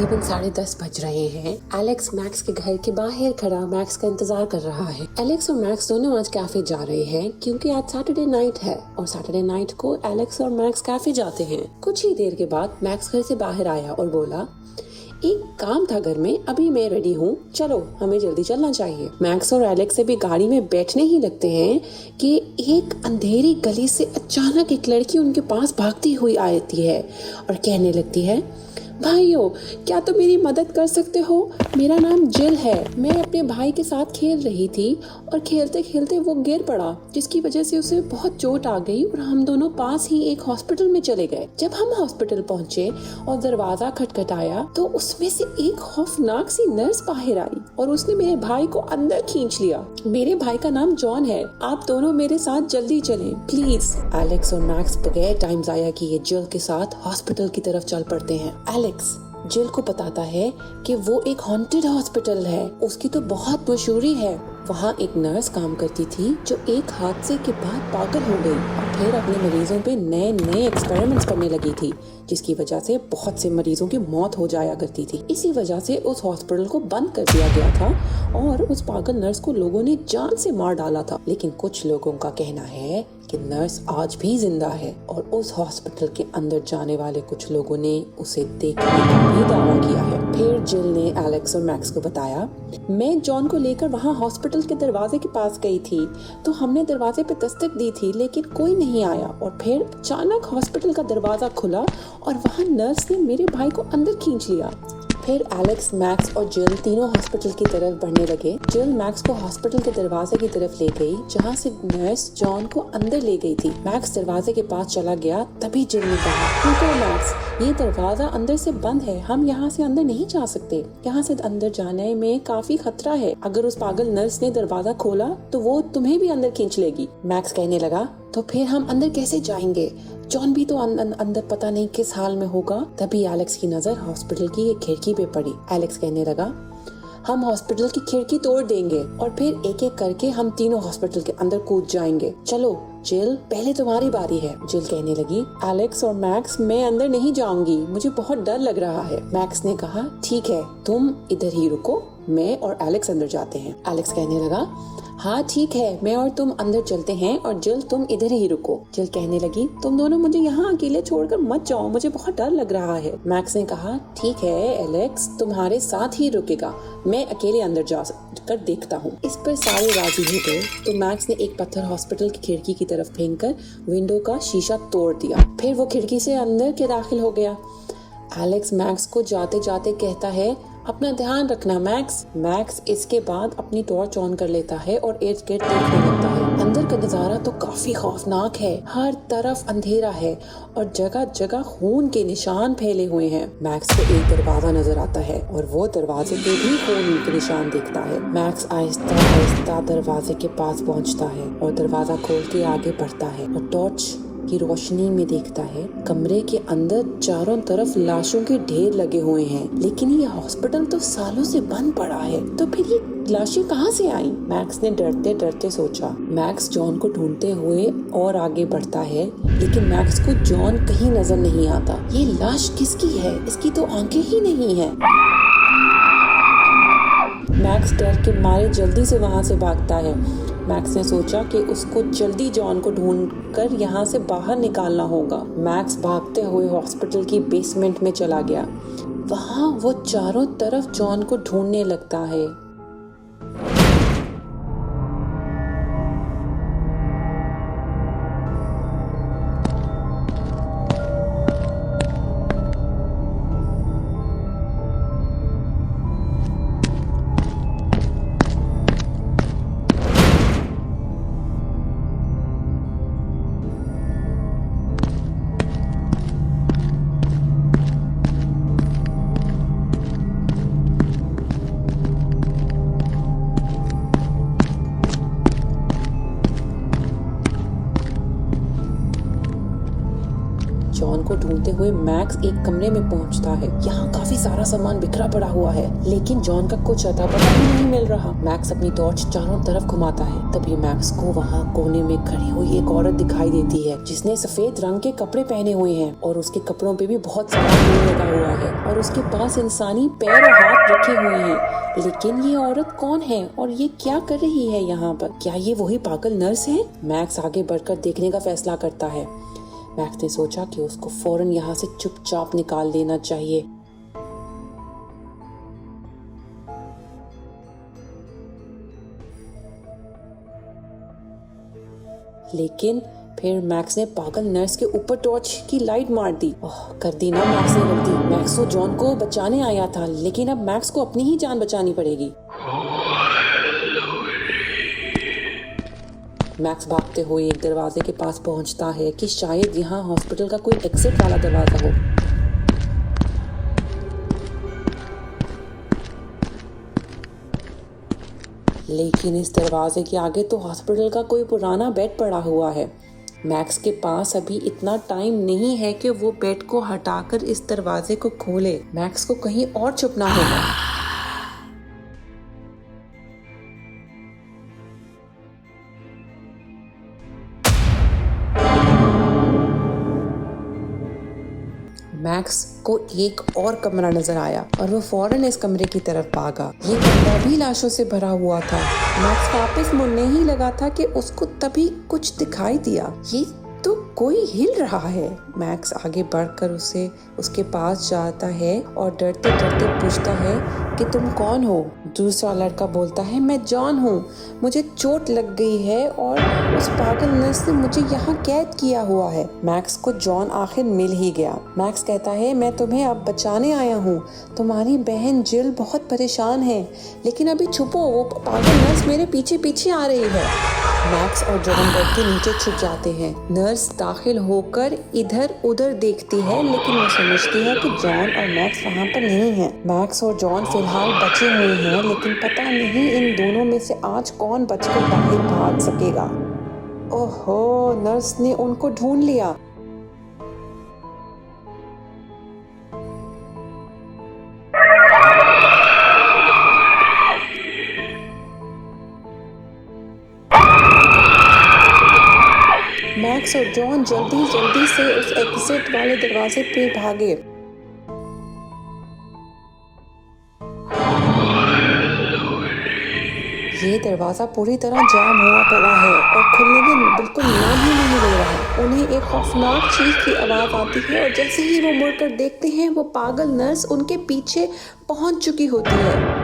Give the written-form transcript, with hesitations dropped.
तकरीबन 10:30 बज रहे हैं। एलेक्स मैक्स के घर के बाहर खड़ा मैक्स का इंतजार कर रहा है। एलेक्स और मैक्स दोनों आज कैफे जा रहे हैं क्योंकि आज सैटरडे नाइट है और सैटरडे नाइट को एलेक्स और मैक्स कैफे जाते हैं। कुछ ही देर के बाद मैक्स घर से बाहर आया और बोला, एक काम था घर में, अभी मैं रेडी हूँ, चलो हमें जल्दी चलना चाहिए। मैक्स और एलेक्स से भी गाड़ी में बैठने ही लगते हैं कि एक अंधेरी गली से अचानक एक लड़की उनके पास भागती हुई आती है और कहने लगती है, भाइयों क्या तुम मेरी मदद कर सकते हो? मेरा नाम जिल है। मैं अपने भाई के साथ खेल रही थी और खेलते खेलते वो गिर पड़ा, जिसकी वजह से उसे बहुत चोट आ गई और हम दोनों पास ही एक हॉस्पिटल में चले गए। जब हम हॉस्पिटल पहुंचे और दरवाजा खटखटाया तो उसमें से एक खौफनाक सी नर्स बाहर आई और उसने मेरे भाई को अंदर खींच लिया। मेरे भाई का नाम जॉन है, आप दोनों मेरे साथ जल्दी चलें प्लीज। एलेक्स और मैक्स बगैर टाइम जाया किए जिल के साथ हॉस्पिटल की तरफ चल पड़ते हैं। एलेक्स जिल को बताता है कि वो एक हॉन्टेड हॉस्पिटल है, उसकी तो बहुत मशहूरी है। वहाँ एक नर्स काम करती थी जो एक हादसे के बाद पागल हो गई और फिर अपने मरीजों पे नए नए एक्सपेरिमेंट्स करने लगी थी, जिसकी वजह से बहुत से मरीजों की मौत हो जाया करती थी। इसी वजह से उस हॉस्पिटल को बंद कर दिया गया था और उस पागल नर्स को लोगों ने जान से मार डाला था। लेकिन कुछ लोगों का कहना है कि नर्स आज भी जिंदा है और उस हॉस्पिटल के अंदर जाने वाले कुछ लोगों ने उसे देखने का भी दावा किया है। फिर जिल ने एलेक्स और मैक्स को बताया, मैं जॉन को लेकर वहाँ हॉस्पिटल के दरवाजे के पास गई थी तो हमने दरवाजे पे दस्तक दी थी लेकिन कोई नहीं आया और फिर अचानक हॉस्पिटल का दरवाजा खुला और वहाँ नर्स ने मेरे भाई को अंदर खींच लिया। फिर एलेक्स, मैक्स और जिल तीनों हॉस्पिटल की तरफ बढ़ने लगे। जिल मैक्स को हॉस्पिटल के दरवाजे की तरफ ले गई जहाँ से नर्स जॉन को अंदर ले गई थी। मैक्स दरवाजे के पास चला गया, तभी जिल ने कहा, रुको मैक्स, ये दरवाजा अंदर से बंद है, हम यहाँ से अंदर नहीं जा सकते, यहाँ से अंदर जाने में काफी खतरा है। अगर उस पागल नर्स ने दरवाजा खोला तो वो तुम्हें भी अंदर खींच लेगी। मैक्स कहने लगा, तो फिर हम अंदर कैसे जाएंगे? जॉन भी तो अंदर पता नहीं किस हाल में होगा। तभी एलेक्स की नजर हॉस्पिटल की एक खिड़की पे पड़ी। एलेक्स कहने लगा, हम हॉस्पिटल की खिड़की तोड़ देंगे और फिर एक एक करके हम तीनों हॉस्पिटल के अंदर कूद जाएंगे। चलो जिल, पहले तुम्हारी बारी है। जिल कहने लगी, एलेक्स और मैक्स, मैं अंदर नहीं जाऊंगी, मुझे बहुत डर लग रहा है। मैक्स ने कहा, ठीक है, तुम इधर ही रुको, मैं और एलेक्स अंदर जाते हैं। एलेक्स कहने लगा, हाँ ठीक है, मैं और तुम अंदर चलते हैं और जिल तुम इधर ही रुको। जिल कहने लगी, तुम दोनों मुझे यहाँ अकेले छोड़कर मत जाओ, मुझे बहुत डर लग रहा है। मैक्स ने कहा, ठीक है एलेक्स, तुम्हारे साथ ही रुकेगा, मैं अकेले अंदर जा कर देखता हूँ। इस पर सारे राजी हो गए तो मैक्स ने एक पत्थर हॉस्पिटल की खिड़की की तरफ फेंककर विंडो का शीशा तोड़ दिया। फिर वो खिड़की से अंदर के दाखिल हो गया। एलेक्स मैक्स को जाते जाते कहता है, अपना ध्यान रखना मैक्स। मैक्स इसके बाद अपनी टॉर्च ऑन कर लेता है और इर्द गिर्द देखने लगता है। अंदर का नजारा तो काफी खौफनाक है, हर तरफ अंधेरा है और जगह जगह खून के निशान फैले हुए हैं। मैक्स को एक दरवाजा नजर आता है और वो दरवाजे पे भी खून के निशान देखता है। मैक्स आहिस्ता आहिस्ता दरवाजे के पास पहुंचता है और दरवाजा खोल के आगे बढ़ता है और टॉर्च की रोशनी में देखता है कमरे के अंदर चारों तरफ लाशों के ढेर लगे हुए हैं। लेकिन ये हॉस्पिटल तो सालों से बंद पड़ा है, तो फिर ये लाशें कहाँ से आई? मैक्स ने डरते डरते सोचा। मैक्स जॉन को ढूंढते हुए और आगे बढ़ता है, लेकिन मैक्स को जॉन कहीं नजर नहीं आता। ये लाश किसकी है? इसकी तो आंखें ही नहीं है। मैक्स डर के मारे जल्दी से वहाँ से भागता है। मैक्स ने सोचा कि उसको जल्दी जॉन को ढूंढकर यहाँ से बाहर निकालना होगा। मैक्स भागते हुए हॉस्पिटल की बेसमेंट में चला गया। वहाँ वो चारों तरफ जॉन को ढूंढने लगता है। जॉन को ढूंढते हुए मैक्स एक कमरे में पहुंचता है। यहाँ काफी सारा सामान बिखरा पड़ा हुआ है, लेकिन जॉन का कुछ अता पता भी नहीं मिल रहा। मैक्स अपनी टॉर्च चारों तरफ घुमाता है। तभी मैक्स को वहाँ कोने में खड़ी हुई एक औरत दिखाई देती है, जिसने सफेद रंग के कपड़े पहने हुए हैं और उसके कपड़ों पे भी बहुत सारा तेल लगा हुआ है और उसके पास इंसानी पैर और हाथ रखे हुए हैं। लेकिन ये औरत कौन है और ये क्या कर रही है यहाँ पर? क्या ये वही पागल नर्स है? मैक्स आगे बढ़कर देखने का फैसला करता है। मैक्स ने सोचा कि उसको फौरन यहाँ से चुपचाप निकाल देना चाहिए। लेकिन फिर मैक्स ने पागल नर्स के ऊपर टॉर्च की लाइट मार दी। कर दी ना मैक्स ने गलती। मैक्स तो जॉन को बचाने आया था, लेकिन अब मैक्स को अपनी ही जान बचानी पड़ेगी। मैक्स भागते हुए एक दरवाजे के पास पहुंचता है कि शायद यहाँ हॉस्पिटल का कोई एग्जिट वाला दरवाजा हो। लेकिन इस दरवाजे के आगे तो हॉस्पिटल का कोई पुराना बेड पड़ा हुआ है। मैक्स के पास अभी इतना टाइम नहीं है कि वो बेड को हटाकर इस दरवाजे को खोले। मैक्स को कहीं और छुपना होगा। मैक्स को एक और कमरा नजर आया और वो फौरन इस कमरे की तरफ भागा। ये कमरा भी लाशों से भरा हुआ था। मैक्स वापस मुड़ने ही लगा था कि उसको तभी कुछ दिखाई दिया। ये तो कोई हिल रहा है। मैक्स आगे बढ़कर उसके पास जाता है और डरते डरते पूछता है कि तुम कौन हो? दूसरा लड़का बोलता है, मैं जॉन हूँ, मुझे चोट लग गई है और उस पागल नर्स ने मुझे यहाँ कैद किया हुआ है। मैक्स को जॉन आखिर मिल ही गया। मैक्स कहता है, मैं तुम्हें अब बचाने आया हूँ। तुम्हारी बहन जिल बहुत परेशान है, लेकिन अभी छुपो, वो पागल नर्स मेरे पीछे पीछे आ रही है। मैक्स और जॉन बेड के नीचे छुप जाते हैं। नर्स दाखिल होकर इधर उधर देखती है, लेकिन वो समझती है कि जॉन और मैक्स वहाँ पर नहीं है। मैक्स और जॉन फिलहाल बचे हुए हैं, लेकिन पता नहीं इन दोनों में से आज कौन बचकर बाहर भाग सकेगा। ओहो, नर्स ने उनको ढूंढ लिया। मैक्स और जॉन जल्दी से उस एग्जिट वाले दरवाजे पे भागे। ये दरवाजा पूरी तरह जाम हुआ पड़ा है और खुलने में बिल्कुल नाम ही नहीं ले रहा। उन्हें एक खौफनाक चीख की आवाज आती है और जैसे ही वो मुड़कर देखते हैं, वो पागल नर्स उनके पीछे पहुंच चुकी होती है।